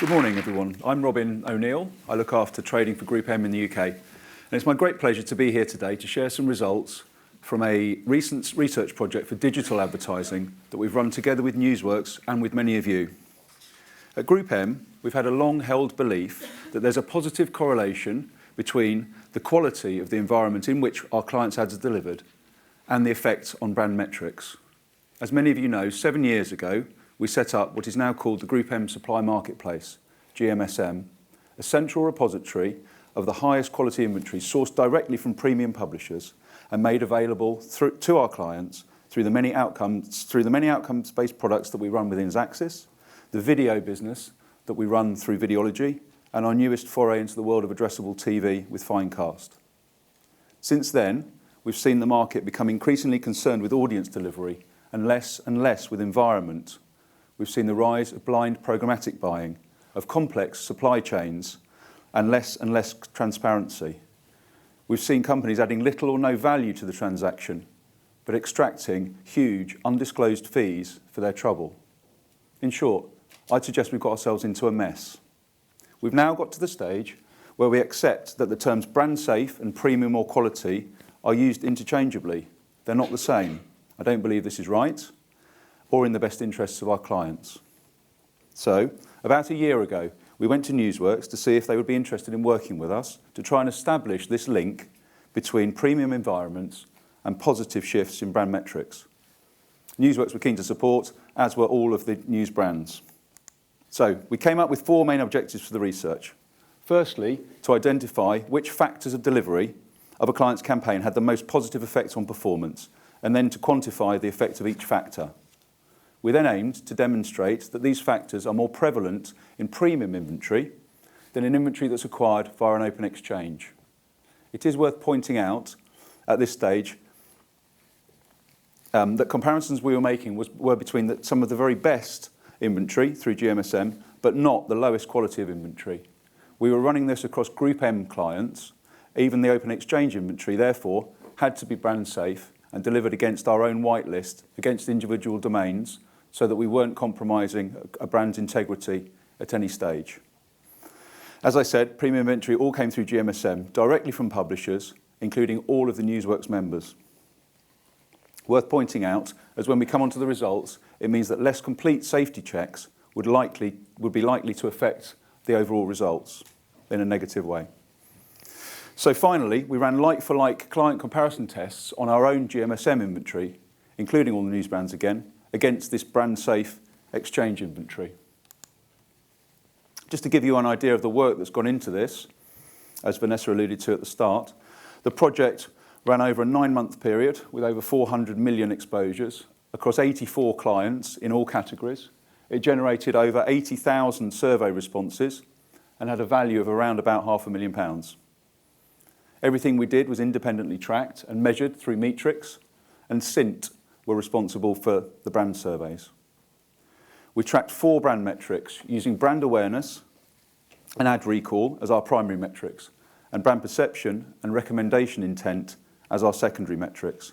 Good morning, everyone. I'm Robin O'Neill. I look after trading for GroupM in the UK. And it's my great pleasure to be here today to share some results from a recent research project for digital advertising that we've run together with Newsworks and with many of you. At GroupM, we've had a long-held belief that there's a positive correlation between the quality of the environment in which our clients' ads are delivered and the effect on brand metrics. As many of you know, 7 years ago, we set up what is now called the GroupM Supply Marketplace, GMSM, a central repository of the highest quality inventory sourced directly from premium publishers and made available to our clients through the many outcomes-based products that we run within Xaxis, the video business that we run through Videology, and our newest foray into the world of addressable TV with Finecast. Since then, we've seen the market become increasingly concerned with audience delivery and less with environment. We've seen the rise of blind programmatic buying, of complex supply chains, and less transparency. We've seen companies adding little or no value to the transaction, but extracting huge, undisclosed fees for their trouble. In short, I'd suggest we've got ourselves into a mess. We've now got to the stage where we accept that the terms brand safe and premium or quality are used interchangeably. They're not the same. I don't believe this is right or in the best interests of our clients. So, about a year ago, we went to Newsworks to see if they would be interested in working with us to try and establish this link between premium environments and positive shifts in brand metrics. Newsworks were keen to support, as were all of the news brands. So, we came up with 4 main objectives for the research. Firstly, to identify which factors of delivery of a client's campaign had the most positive effect on performance, and then to quantify the effect of each factor. We then aimed to demonstrate that these factors are more prevalent in premium inventory than in inventory that's acquired via an open exchange. It is worth pointing out at this stage that comparisons we were making were between some of the very best inventory through GMSM, but not the lowest quality of inventory. We were running this across GroupM clients. Even the open exchange inventory, therefore, had to be brand safe and delivered against our own whitelist, against individual domains, so that we weren't compromising a brand's integrity at any stage. As I said, premium inventory all came through GMSM, directly from publishers, including all of the Newsworks members. Worth pointing out, as when we come onto the results, it means that less complete safety checks would be likely to affect the overall results in a negative way. So finally, we ran like-for-like client comparison tests on our own GMSM inventory, including all the news brands again, against this brand-safe exchange inventory. Just to give you an idea of the work that's gone into this, as Vanessa alluded to at the start, the project ran over a 9-month period with over 400 million exposures across 84 clients in all categories. It generated over 80,000 survey responses and had a value of around about £500,000. Everything we did was independently tracked and measured through Metrics, and Cint were responsible for the brand surveys. We tracked 4 brand metrics using brand awareness and ad recall as our primary metrics, and brand perception and recommendation intent as our secondary metrics.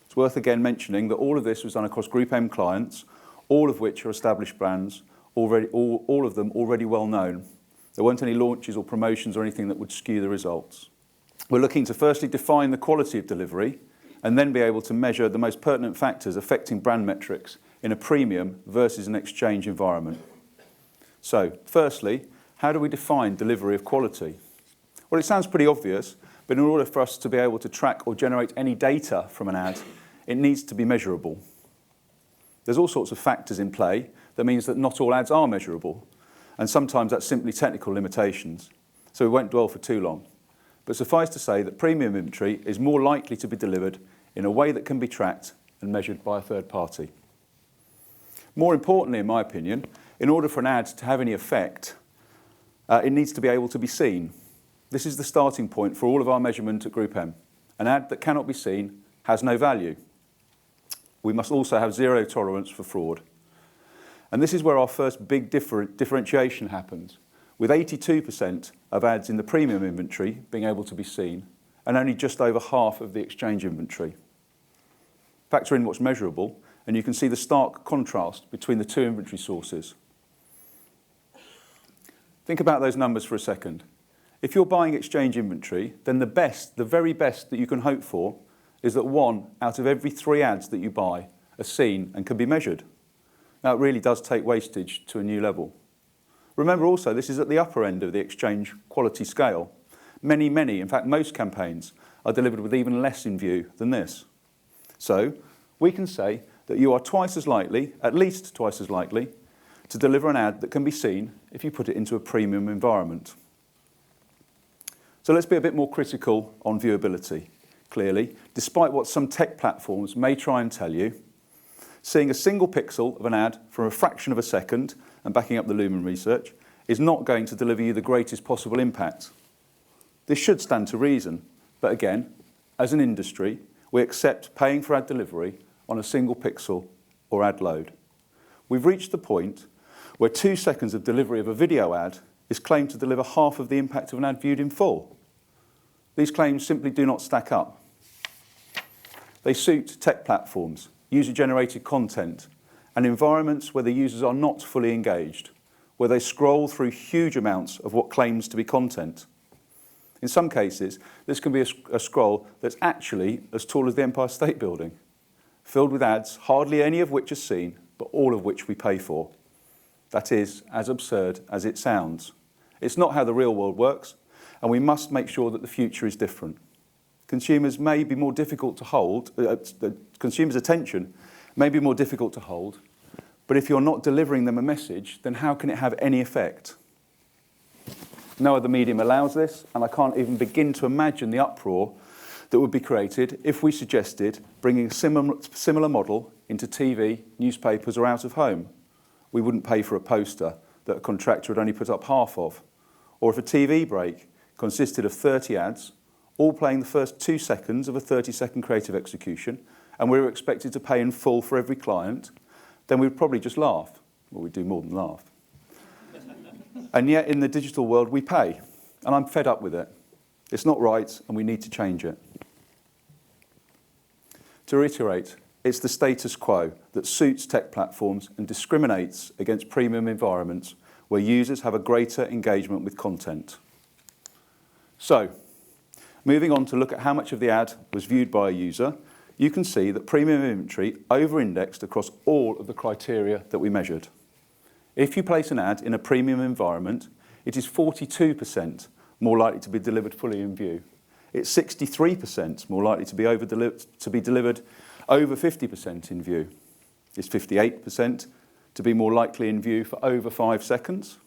It's worth again mentioning that all of this was done across GroupM clients, all of which are established brands, all of them already well known. There weren't any launches or promotions or anything that would skew the results. We're looking to firstly define the quality of delivery and then be able to measure the most pertinent factors affecting brand metrics in a premium versus an exchange environment. So, firstly, how do we define delivery of quality? Well, it sounds pretty obvious, but in order for us to be able to track or generate any data from an ad, it needs to be measurable. There's all sorts of factors in play that means that not all ads are measurable, and sometimes that's simply technical limitations, so we won't dwell for too long. But suffice to say that premium inventory is more likely to be delivered in a way that can be tracked and measured by a third party. More importantly, in my opinion, in order for an ad to have any effect, it needs to be able to be seen. This is the starting point for all of our measurement at GroupM. An ad that cannot be seen has no value. We must also have zero tolerance for fraud. And this is where our first big differentiation happens, with 82% of ads in the premium inventory being able to be seen, and only just over half of the exchange inventory. Factor in what's measurable, and you can see the stark contrast between the two inventory sources. Think about those numbers for a second. If you're buying exchange inventory, then the very best that you can hope for is that 1 out of every 3 ads that you buy are seen and can be measured. Now, it really does take wastage to a new level. Remember also, this is at the upper end of the exchange quality scale. Many, in fact, most campaigns are delivered with even less in view than this. So, we can say that you are twice as likely, at least twice as likely, to deliver an ad that can be seen if you put it into a premium environment. So let's be a bit more critical on viewability. Clearly, despite what some tech platforms may try and tell you, seeing a single pixel of an ad for a fraction of a second, and backing up the Lumen research, is not going to deliver you the greatest possible impact. This should stand to reason, but again, as an industry, we accept paying for ad delivery on a single pixel or ad load. We've reached the point where 2 seconds of delivery of a video ad is claimed to deliver half of the impact of an ad viewed in full. These claims simply do not stack up. They suit tech platforms, user-generated content, and environments where the users are not fully engaged, where they scroll through huge amounts of what claims to be content. In some cases, this can be a scroll that's actually as tall as the Empire State Building, filled with ads, hardly any of which are seen, but all of which we pay for. That is as absurd as it sounds. It's not how the real world works, and we must make sure that the future is different. Consumers may be more difficult to hold, consumers' attention may be more difficult to hold, but if you're not delivering them a message, then how can it have any effect? No other medium allows this, and I can't even begin to imagine the uproar that would be created if we suggested bringing a similar model into TV, newspapers, or out of home. We wouldn't pay for a poster that a contractor had only put up half of. Or if a TV break consisted of 30 ads, all playing the first 2 seconds of a 30-second creative execution, and we were expected to pay in full for every client, then we'd probably just laugh. Well, we'd do more than laugh. And yet, in the digital world, we pay. And I'm fed up with it. It's not right, and we need to change it. To reiterate, it's the status quo that suits tech platforms and discriminates against premium environments where users have a greater engagement with content. So, moving on to look at how much of the ad was viewed by a user, you can see that premium inventory over-indexed across all of the criteria that we measured. If you place an ad in a premium environment, it is 42% more likely to be delivered fully in view. It's 63% more likely to be delivered over 50% in view. It's 58% to be more likely in view for over 5 seconds,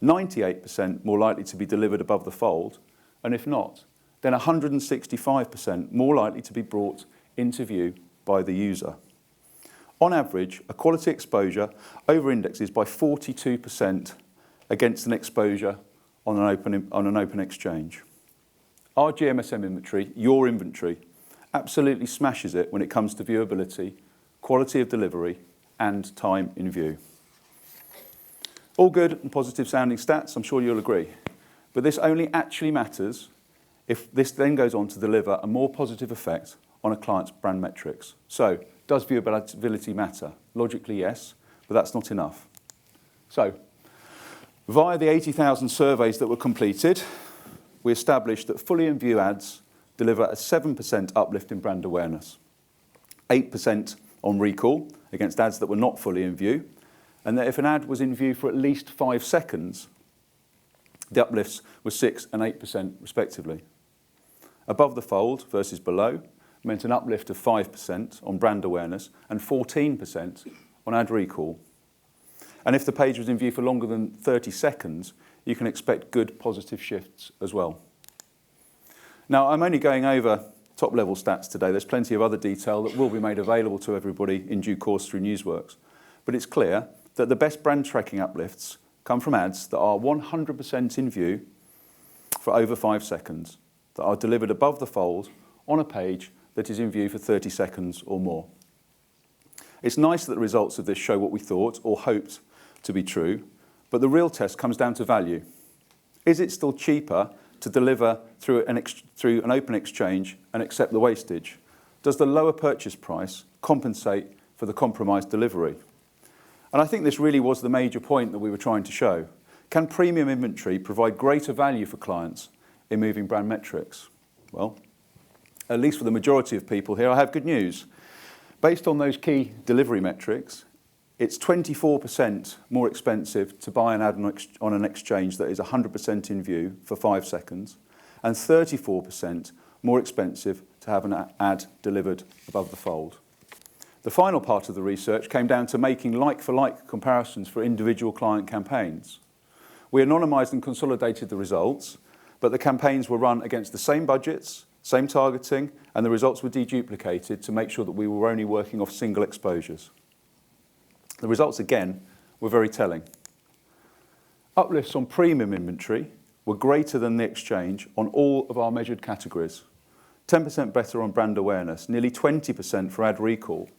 98% more likely to be delivered above the fold, and if not, then 165% more likely to be brought into view by the user. On average, a quality exposure over-indexes by 42% against an exposure on an open exchange. Our GMSM inventory, your inventory, absolutely smashes it when it comes to viewability, quality of delivery, and time in view. All good and positive sounding stats, I'm sure you'll agree. But this only actually matters if this then goes on to deliver a more positive effect on a client's brand metrics. So, does viewability matter? Logically, yes, but that's not enough. So, via the 80,000 surveys that were completed, we established that fully in view ads deliver a 7% uplift in brand awareness, 8% on recall against ads that were not fully in view, and that if an ad was in view for at least 5 seconds, the uplifts were 6% and 8% respectively. Above the fold versus below meant an uplift of 5% on brand awareness and 14% on ad recall. And if the page was in view for longer than 30 seconds, you can expect good positive shifts as well. Now, I'm only going over top-level stats today. There's plenty of other detail that will be made available to everybody in due course through Newsworks. But it's clear that the best brand tracking uplifts come from ads that are 100% in view for over 5 seconds, that are delivered above the fold on a page that is in view for 30 seconds or more. It's nice that the results of this show what we thought or hoped to be true, but the real test comes down to value. Is it still cheaper to deliver through an open exchange and accept the wastage? Does the lower purchase price compensate for the compromised delivery? And I think this really was the major point that we were trying to show. Can premium inventory provide greater value for clients in moving brand metrics? Well, at least for the majority of people here, I have good news. Based on those key delivery metrics, it's 24% more expensive to buy an ad on an exchange that is 100% in view for 5 seconds, and 34% more expensive to have an ad delivered above the fold. The final part of the research came down to making like-for-like comparisons for individual client campaigns. We anonymised and consolidated the results, but the campaigns were run against the same budgets, same targeting, and the results were deduplicated to make sure that we were only working off single exposures. The results, again, were very telling. Uplifts on premium inventory were greater than the exchange on all of our measured categories. 10% better on brand awareness, nearly 20% for ad recall,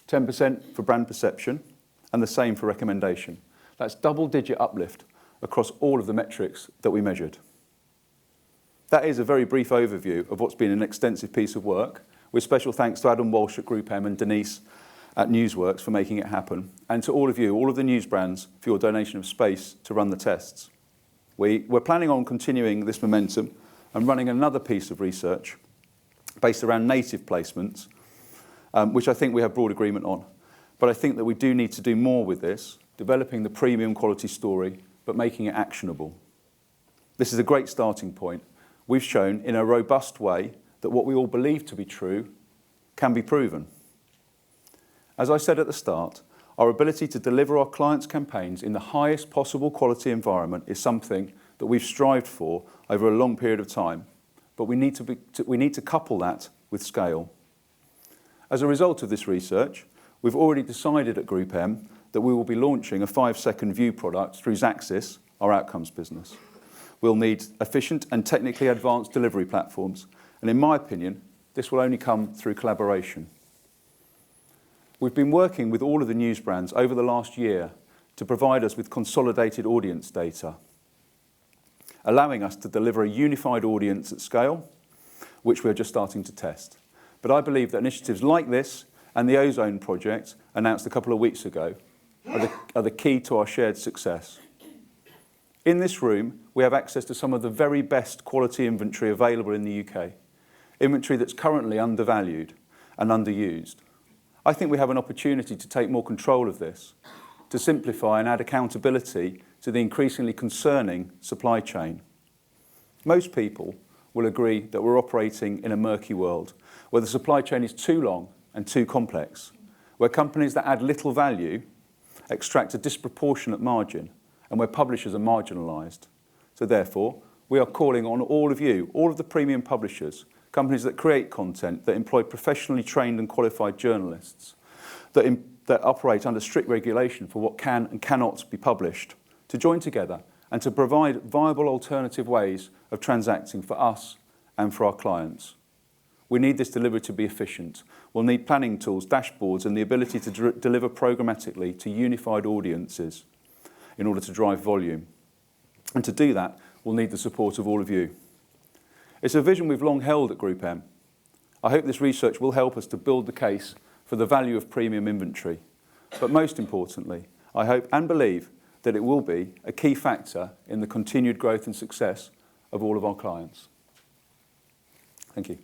10% for brand perception, and the same for recommendation. That's double-digit uplift across all of the metrics that we measured. That is a very brief overview of what's been an extensive piece of work, with special thanks to Adam Walsh at GroupM and Denise at Newsworks for making it happen, and to all of you, all of the news brands, for your donation of space to run the tests. We're planning on continuing this momentum and running another piece of research based around native placements, which I think we have broad agreement on. But I think that we do need to do more with this, developing the premium quality story, but making it actionable. This is a great starting point. We've shown in a robust way that what we all believe to be true can be proven. As I said at the start, our ability to deliver our clients' campaigns in the highest possible quality environment is something that we've strived for over a long period of time, but we need to couple that with scale. As a result of this research, we've already decided at GroupM that we will be launching a 5-second view product through Xaxis, our outcomes business. We'll need efficient and technically advanced delivery platforms, and in my opinion, this will only come through collaboration. We've been working with all of the news brands over the last year to provide us with consolidated audience data, allowing us to deliver a unified audience at scale, which we're just starting to test. But I believe that initiatives like this and the Ozone project, announced a couple of weeks ago, are the key to our shared success. In this room, we have access to some of the very best quality inventory available in the UK, inventory that's currently undervalued and underused. I think we have an opportunity to take more control of this, to simplify and add accountability to the increasingly concerning supply chain. Most people will agree that we're operating in a murky world, where the supply chain is too long and too complex, where companies that add little value extract a disproportionate margin, and where publishers are marginalised. So therefore, we are calling on all of you, all of the premium publishers, companies that create content, that employ professionally trained and qualified journalists, that operate under strict regulation for what can and cannot be published, to join together and to provide viable alternative ways of transacting for us and for our clients. We need this delivery to be efficient. We'll need planning tools, dashboards, and the ability to deliver programmatically to unified audiences in order to drive volume. And to do that, we'll need the support of all of you. It's a vision we've long held at GroupM. I hope this research will help us to build the case for the value of premium inventory. But most importantly, I hope and believe that it will be a key factor in the continued growth and success of all of our clients. Thank you.